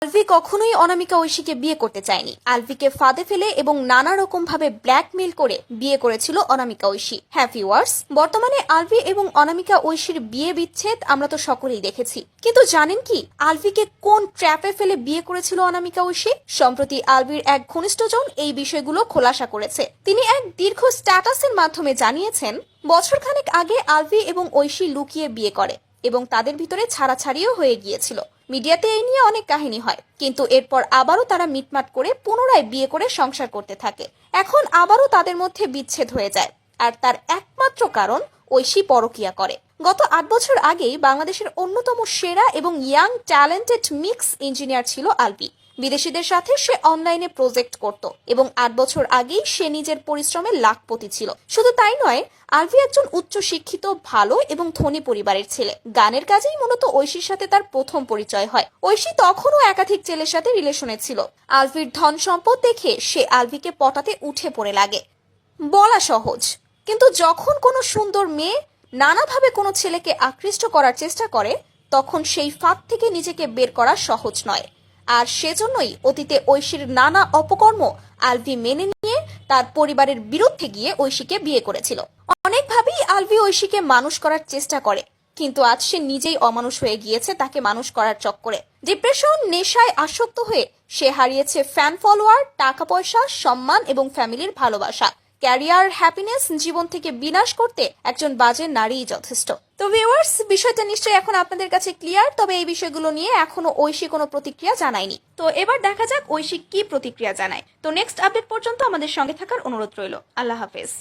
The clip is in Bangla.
আলভি কখনোই অনামিকা ঐশীকে বিয়ে করতে চায়নি। আলভিকে ফাঁদে ফেলে এবং নানা রকম ভাবে ব্ল্যাকমেইল করে বিয়ে করেছিল অনামিকা ঐশী। হ্যাঁ ভিউয়ার্স, বর্তমানে আলভি এবং অনামিকা ঐশীর বিয়ে বিচ্ছেদ আমরা তো সকলেই দেখেছি, কিন্তু জানেন কি আলভিকে কোন ট্র্যাপে ফেলে বিয়ে করেছিল অনামিকা ঐশী? সম্প্রতি আলভির এক ঘনিষ্ঠজন এই বিষয়গুলো খোলাসা করেছে। তিনি এক দীর্ঘ স্ট্যাটাসের মাধ্যমে জানিয়েছেন, বছরখানেক আগে আলভি এবং ঐশী লুকিয়ে বিয়ে করে এবং তাদের ভিতরে ছাড়াছাড়িও হয়ে গিয়েছিল। মিডিয়াতে এই নিয়ে অনেক কাহিনী হয়, কিন্তু এরপর আবারও তারা মিটমাট করে পুনরায় বিয়ে করে সংসার করতে থাকে। এখন আবারও তাদের মধ্যে বিচ্ছেদ হয়ে যায়, আর তার একমাত্র কারণ ঐশী পরকীয়া করে। গত ৮ বছর আগেই বাংলাদেশের অন্যতম সেরা এবং ইয়াং ট্যালেন্টেড মিক্স ইঞ্জিনিয়ার ছিল আলভি। বিদেশিদের সাথে সে অনলাইনে প্রজেক্ট করত এবং ৮ বছর আগেই সে নিজের পরিশ্রমে লাখপতি ছিল। শুধু তাই নয়, আলভি একজন উচ্চ শিক্ষিত, ভালো এবং ধনী পরিবারের ছেলে। গানের কাজেই মূলত ঐশীর সাথে তার প্রথম পরিচয় হয়। ঐশী তখনও একাধিক ছেলের সাথে রিলেশনে ছিল। আলভির ধন সম্পদ দেখে সে আলভিকে পটাতে উঠে পড়ে লাগে। বলা সহজ, কিন্তু যখন কোনো সুন্দর মেয়ে নানাভাবে কোনো ছেলেকে আকৃষ্ট করার চেষ্টা করে, তখন সেই ফাঁদ থেকে নিজেকে বের করা সহজ নয়। আর সেজন্যই অতীতে ঐশীর নানা অপকর্ম আলভি মেনে নিয়ে তার পরিবারের বিরুদ্ধে গিয়ে ঐশীকে বিয়ে করেছিল। অনেকভাবেই আলভি ঐশীকে মানুষ করার চেষ্টা করে, কিন্তু আজ সে নিজেই অমানুষ হয়ে গিয়েছে তাকে মানুষ করার চক্করে। ডিপ্রেশন, নেশায় আসক্ত হয়ে সে হারিয়েছে ফ্যান ফলোয়ার, টাকা পয়সা, সম্মান এবং ফ্যামিলির ভালোবাসা। ক্যারিয়ার, হ্যাপিনেস জীবন থেকে বিনাশ করতে একজন বাজে নারীই যথেষ্ট। তো ভিউয়ার্স, বিষয়টা নিশ্চয়ই এখন আপনাদের কাছে ক্লিয়ার। তবে এই বিষয়গুলো নিয়ে এখনো ঐশী কোনো প্রতিক্রিয়া জানায়নি। তো এবার দেখা যাক ঐশী কি প্রতিক্রিয়া জানায়। তো নেক্সট আপডেট পর্যন্ত আমাদের সঙ্গে থাকার অনুরোধ রইল। আল্লাহ হাফেজ।